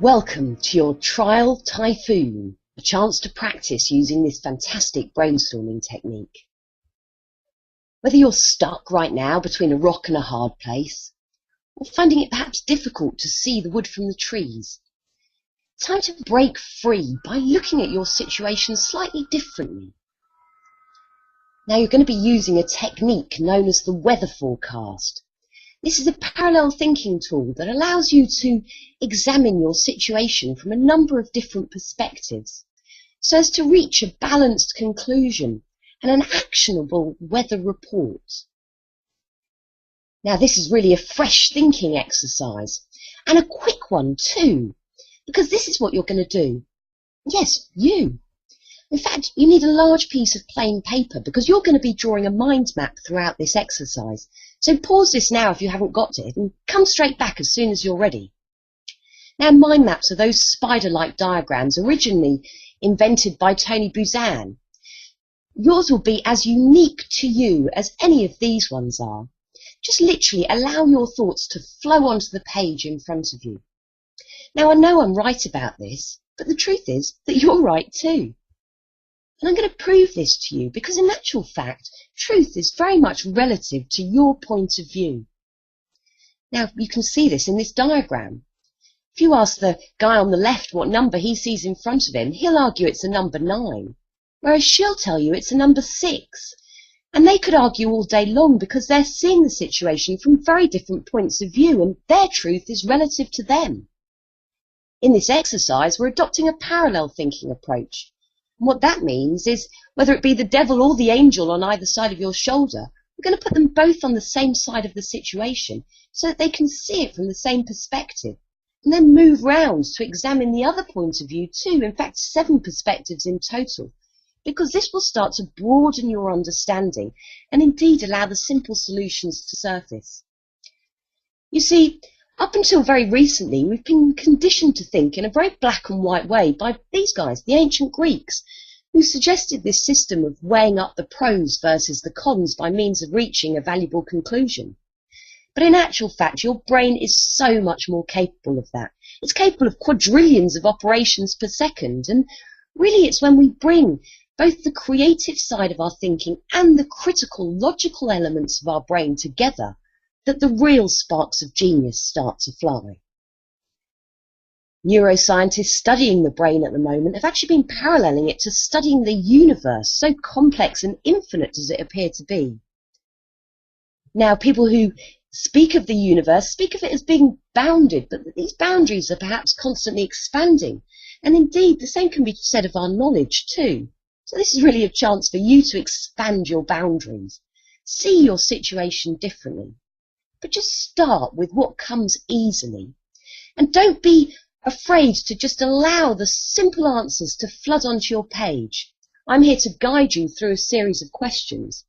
Welcome to your trial Typhoon, a chance to practice using this fantastic brainstorming technique. Whether you're stuck right now between a rock and a hard place, or finding it perhaps difficult to see the wood from the trees, it's time to break free by looking at your situation slightly differently. Now you're going to be using a technique known as the weather forecast. This is a parallel thinking tool that allows you to examine your situation from a number of different perspectives so as to reach a balanced conclusion and an actionable weather report. Now this is really a fresh thinking exercise and a quick one too, because this is what you're going to do. Yes, you. In fact, you need a large piece of plain paper because you're going to be drawing a mind map throughout this exercise. So pause this now if you haven't got it and come straight back as soon as you're ready. Now, mind maps are those spider-like diagrams originally invented by Tony Buzan. Yours will be as unique to you as any of these ones are. Just literally allow your thoughts to flow onto the page in front of you. Now, I know I'm right about this, but the truth is that you're right too. And I'm going to prove this to you because in actual fact, truth is very much relative to your point of view. Now, you can see this in this diagram. If you ask the guy on the left what number he sees in front of him, he'll argue it's a number 9, whereas she'll tell you it's a number 6. And they could argue all day long because they're seeing the situation from very different points of view and their truth is relative to them. In this exercise, we're adopting a parallel thinking approach. And what that means is, whether it be the devil or the angel on either side of your shoulder, we're going to put them both on the same side of the situation so that they can see it from the same perspective, and then move round to examine the other point of view too, in fact 7 perspectives in total, because this will start to broaden your understanding and indeed allow the simple solutions to surface. You see, up until very recently, we've been conditioned to think in a very black and white way by these guys, the ancient Greeks, who suggested this system of weighing up the pros versus the cons by means of reaching a valuable conclusion. But in actual fact, your brain is so much more capable of that. It's capable of quadrillions of operations per second, and really it's when we bring both the creative side of our thinking and the critical, logical elements of our brain together that the real sparks of genius start to fly. Neuroscientists studying the brain at the moment have actually been paralleling it to studying the universe, so complex and infinite does it appear to be. Now, people who speak of the universe speak of it as being bounded, but these boundaries are perhaps constantly expanding. And indeed, the same can be said of our knowledge too. So this is really a chance for you to expand your boundaries, see your situation differently. But just start with what comes easily. And don't be afraid to just allow the simple answers to flood onto your page. I'm here to guide you through a series of questions.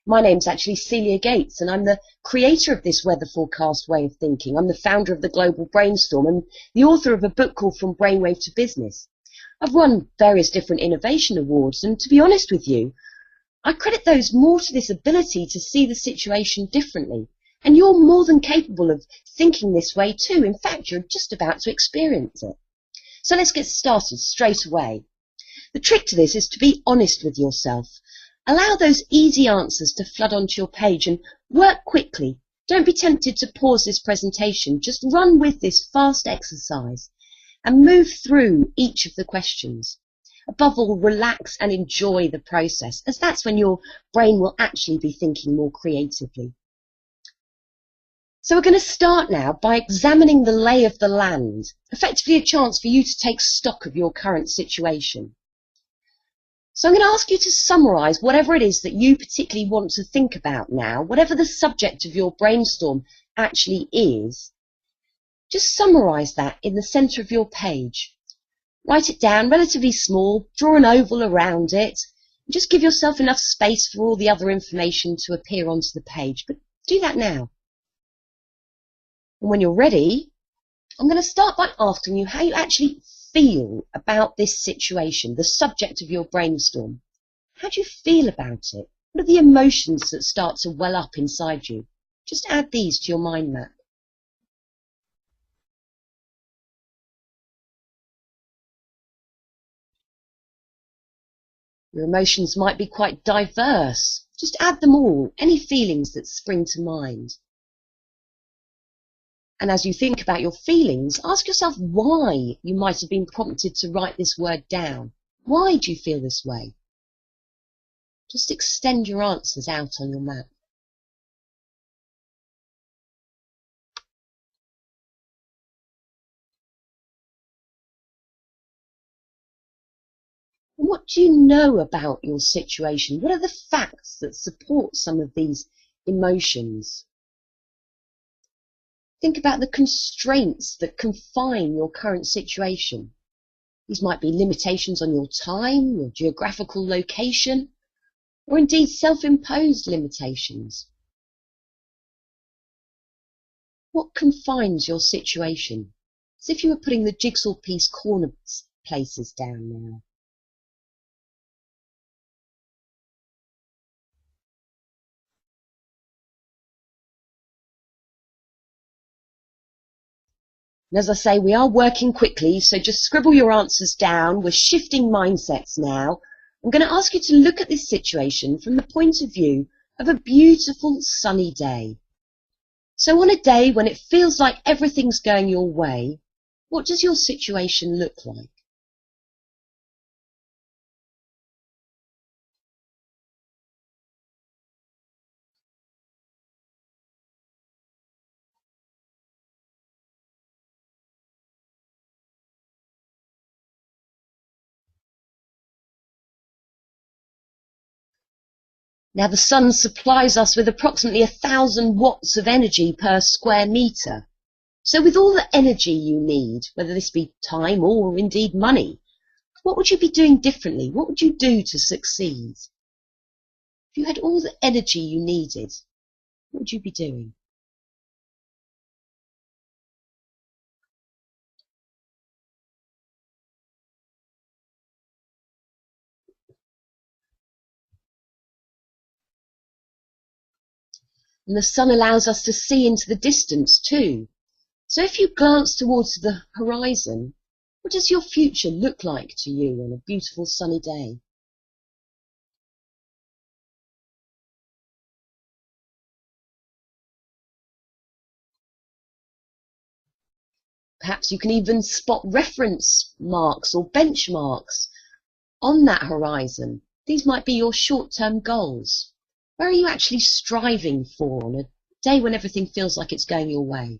My name's actually Celia Gates, and I'm the creator of this weather forecast way of thinking. I'm the founder of the Global Brainstorm and the author of a book called From Brainwave to Business. I've won various different innovation awards, and to be honest with you, I credit those more to this ability to see the situation differently. And you're more than capable of thinking this way too. In fact, you're just about to experience it. So let's get started straight away. The trick to this is to be honest with yourself. Allow those easy answers to flood onto your page and work quickly. Don't be tempted to pause this presentation. Just run with this fast exercise and move through each of the questions. Above all, relax and enjoy the process, as that's when your brain will actually be thinking more creatively. So we're going to start now by examining the lay of the land, effectively a chance for you to take stock of your current situation. So I'm going to ask you to summarise whatever it is that you particularly want to think about now, whatever the subject of your brainstorm actually is. Just summarise that in the centre of your page. Write it down relatively small, draw an oval around it, and just give yourself enough space for all the other information to appear onto the page. But do that now. And when you're ready, I'm going to start by asking you how you actually feel about this situation, the subject of your brainstorm. How do you feel about it? What are the emotions that start to well up inside you? Just add these to your mind map. Your emotions might be quite diverse. Just add them all, any feelings that spring to mind. And as you think about your feelings, ask yourself why you might have been prompted to write this word down. Why do you feel this way? Just extend your answers out on your map. And what do you know about your situation? What are the facts that support some of these emotions? Think about the constraints that confine your current situation. These might be limitations on your time, your geographical location, or indeed self-imposed limitations. What confines your situation? As if you were putting the jigsaw piece corner places down now. And as I say, we are working quickly, so just scribble your answers down. We're shifting mindsets now. I'm going to ask you to look at this situation from the point of view of a beautiful sunny day. So on a day when it feels like everything's going your way, what does your situation look like? Now the sun supplies us with approximately 1,000 watts of energy per square metre. So with all the energy you need, whether this be time or indeed money, what would you be doing differently? What would you do to succeed? If you had all the energy you needed, what would you be doing? And the sun allows us to see into the distance too. So if you glance towards the horizon, what does your future look like to you on a beautiful sunny day? Perhaps you can even spot reference marks or benchmarks on that horizon. These might be your short-term goals. Where are you actually striving for on a day when everything feels like it's going your way?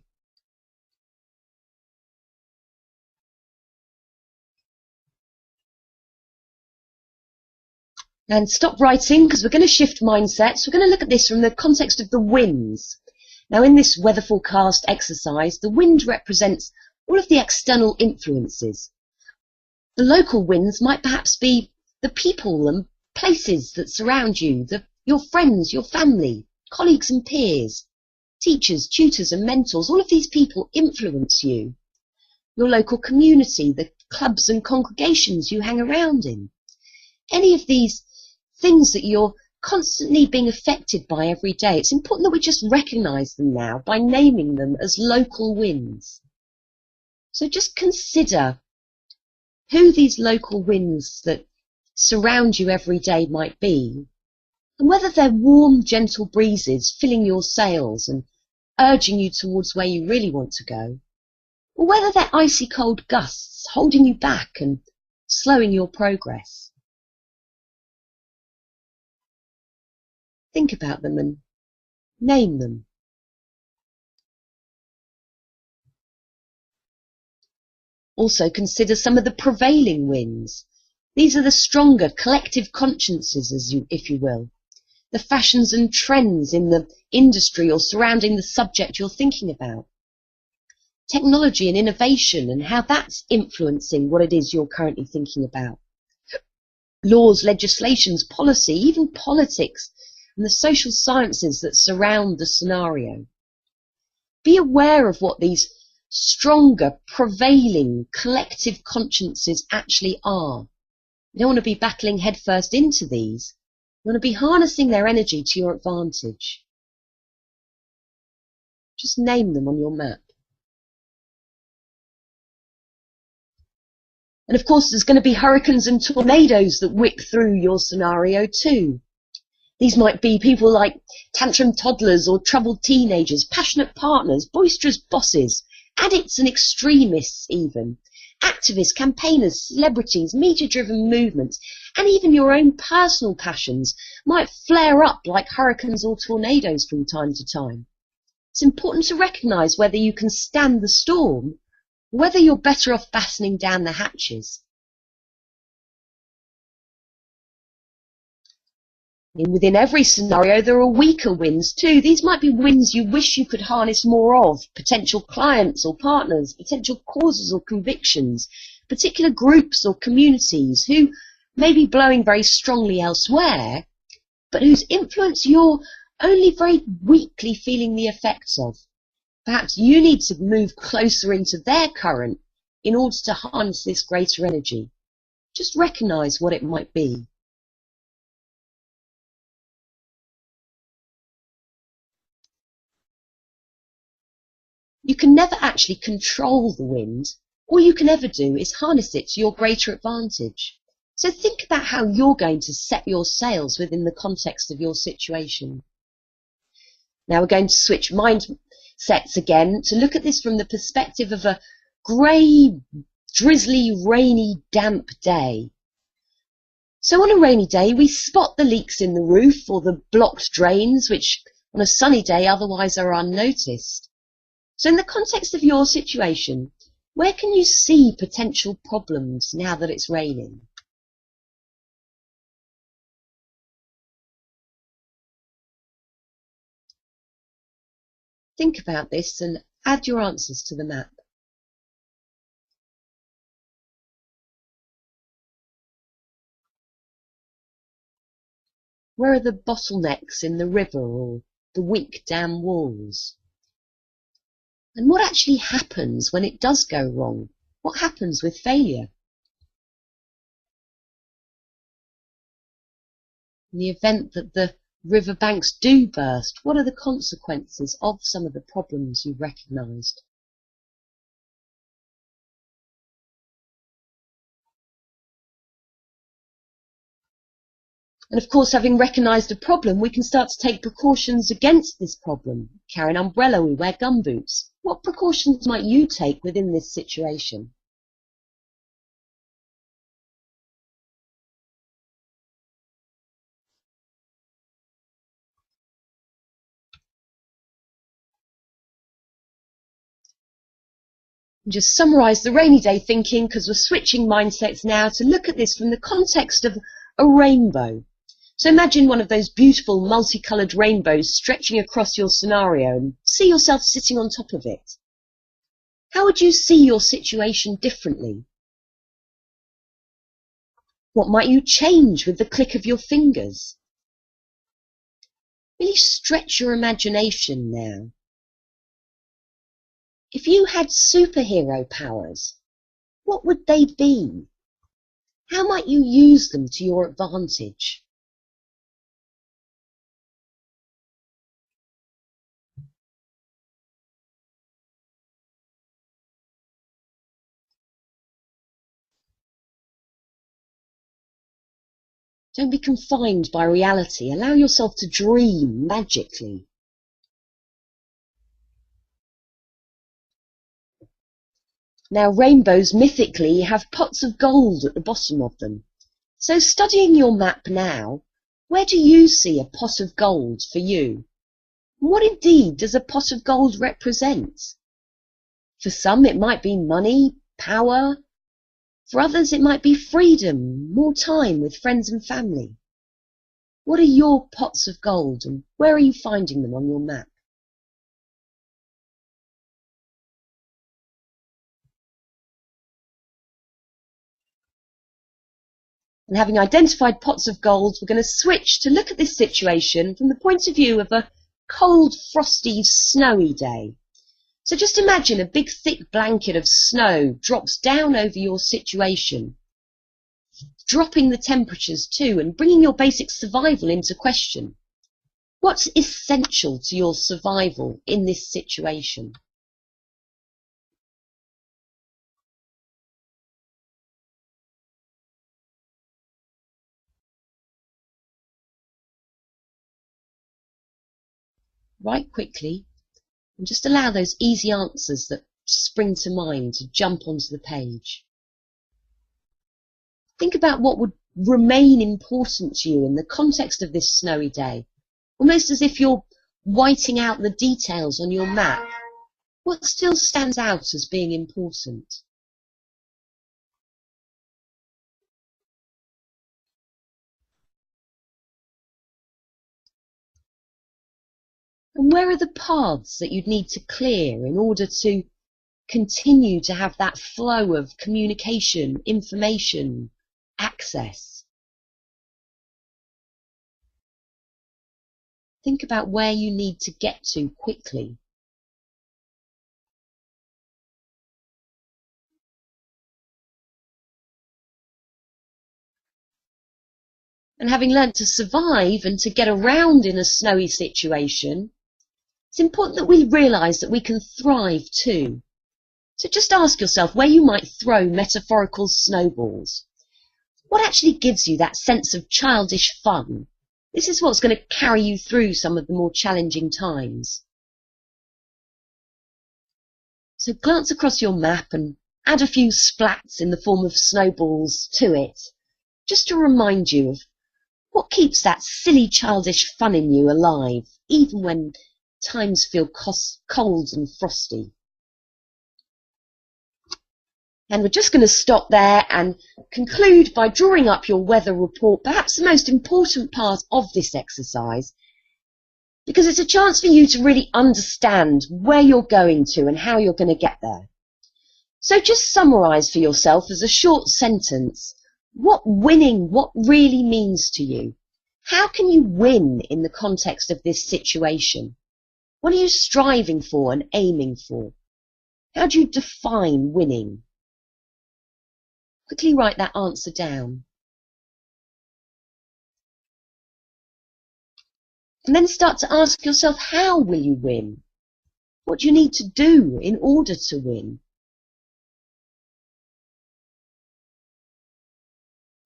And stop writing, because we're going to shift mindsets. We're going to look at this from the context of the winds. Now, in this weather forecast exercise, the wind represents all of the external influences. The local winds might perhaps be the people and places that surround you, your friends, your family, colleagues and peers, teachers, tutors and mentors. All of these people influence you. Your local community, the clubs and congregations you hang around in. Any of these things that you're constantly being affected by every day, it's important that we just recognise them now by naming them as local winds. So just consider who these local winds that surround you every day might be, and whether they're warm, gentle breezes filling your sails and urging you towards where you really want to go, or whether they're icy cold gusts holding you back and slowing your progress. Think about them and name them. Also consider some of the prevailing winds. These are the stronger collective consciences, if you will, the fashions and trends in the industry or surrounding the subject you're thinking about. Technology and innovation and how that's influencing what it is you're currently thinking about. Laws, legislations, policy, even politics, and the social sciences that surround the scenario. Be aware of what these stronger, prevailing, collective consciences actually are. You don't want to be battling headfirst into these. You want to be harnessing their energy to your advantage. Just name them on your map. And of course, there's going to be hurricanes and tornadoes that whip through your scenario too. These might be people like tantrum toddlers or troubled teenagers, passionate partners, boisterous bosses, addicts and extremists even, activists, campaigners, celebrities, media-driven movements, and even your own personal passions might flare up like hurricanes or tornadoes from time to time. It's important to recognise whether you can stand the storm, or whether you're better off battening down the hatches. And within every scenario, there are weaker winds too. These might be winds you wish you could harness more of, potential clients or partners, potential causes or convictions, particular groups or communities who may be blowing very strongly elsewhere, but whose influence you're only very weakly feeling the effects of. Perhaps you need to move closer into their current in order to harness this greater energy. Just recognise what it might be. You can never actually control the wind. All you can ever do is harness it to your greater advantage. So think about how you're going to set your sails within the context of your situation. Now we're going to switch mindsets again to look at this from the perspective of a grey, drizzly, rainy, damp day. So on a rainy day, we spot the leaks in the roof or the blocked drains, which on a sunny day otherwise are unnoticed. So in the context of your situation, where can you see potential problems now that it's raining? Think about this and add your answers to the map. Where are the bottlenecks in the river or the weak dam walls? And what actually happens when it does go wrong? What happens with failure? In the event that the riverbanks do burst, what are the consequences of some of the problems you've recognised? And of course, having recognised a problem, we can start to take precautions against this problem. Carry an umbrella, we wear gumboots. What precautions might you take within this situation? And just summarise the rainy day thinking, because we're switching mindsets now to look at this from the context of a rainbow. So imagine one of those beautiful multicoloured rainbows stretching across your scenario and see yourself sitting on top of it. How would you see your situation differently? What might you change with the click of your fingers? Really stretch your imagination now. If you had superhero powers, what would they be? How might you use them to your advantage? Don't be confined by reality. Allow yourself to dream magically. Now, rainbows mythically have pots of gold at the bottom of them. So studying your map now, where do you see a pot of gold for you? What indeed does a pot of gold represent? For some it might be money, power. For others it might be freedom, more time with friends and family. What are your pots of gold and where are you finding them on your map? And having identified pots of gold, we're going to switch to look at this situation from the point of view of a cold, frosty, snowy day. So just imagine a big thick blanket of snow drops down over your situation, dropping the temperatures too and bringing your basic survival into question. What's essential to your survival in this situation? write quickly, and just allow those easy answers that spring to mind to jump onto the page. Think about what would remain important to you in the context of this snowy day, almost as if you're whiting out the details on your map. What still stands out as being important? And where are the paths that you'd need to clear in order to continue to have that flow of communication, information, access? Think about where you need to get to quickly. And having learnt to survive and to get around in a snowy situation, it's important that we realise that we can thrive too. So just ask yourself where you might throw metaphorical snowballs. What actually gives you that sense of childish fun? This is what's going to carry you through some of the more challenging times. So glance across your map and add a few splats in the form of snowballs to it, just to remind you of what keeps that silly childish fun in you alive, even when times feel cold and frosty. And we're just going to stop there and conclude by drawing up your weather report, perhaps the most important part of this exercise, because it's a chance for you to really understand where you're going to and how you're going to get there. So just summarise for yourself as a short sentence what really means to you. How can you win in the context of this situation? What are you striving for and aiming for? How do you define winning? Quickly write that answer down. And then start to ask yourself, how will you win? What do you need to do in order to win?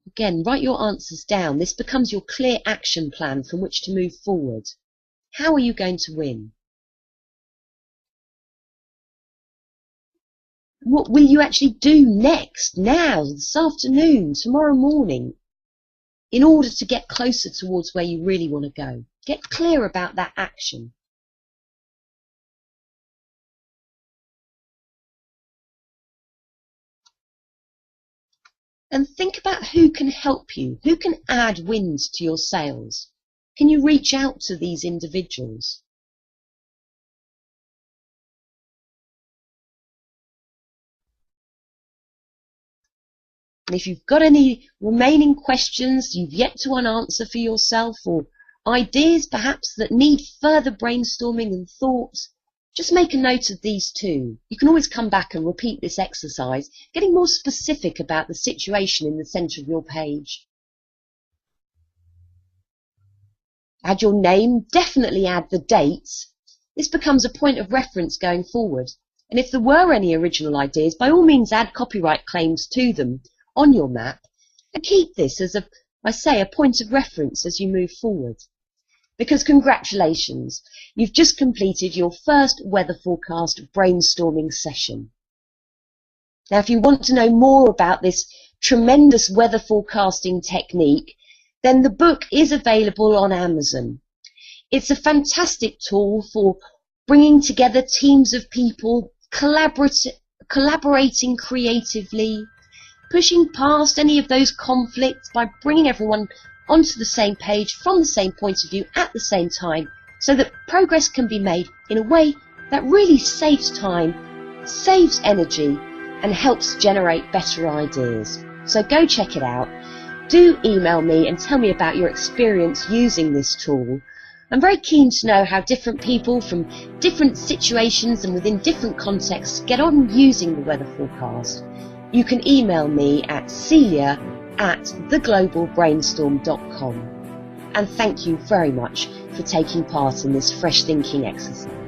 Again, write your answers down. This becomes your clear action plan from which to move forward. How are you going to win? What will you actually do next, now, this afternoon, tomorrow morning, in order to get closer towards where you really want to go? Get clear about that action. And think about who can help you, who can add wins to your sales. Can you reach out to these individuals? And if you've got any remaining questions you've yet to unanswer for yourself, or ideas perhaps that need further brainstorming and thought, just make a note of these too. You can always come back and repeat this exercise, getting more specific about the situation in the centre of your page. Add your name, definitely add the dates. This becomes a point of reference going forward. And if there were any original ideas, by all means add copyright claims to them on your map, and keep this as a point of reference as you move forward. Because congratulations, you've just completed your first weather forecast brainstorming session. Now, if you want to know more about this tremendous weather forecasting technique, then the book is available on Amazon. It's a fantastic tool for bringing together teams of people, collaborating creatively, pushing past any of those conflicts by bringing everyone onto the same page from the same point of view at the same time, so that progress can be made in a way that really saves time, saves energy, and helps generate better ideas. So go check it out. Do email me and tell me about your experience using this tool. I'm very keen to know how different people from different situations and within different contexts get on using the weather forecast. You can email me at celia@theglobalbrainstorm.com. And thank you very much for taking part in this fresh thinking exercise.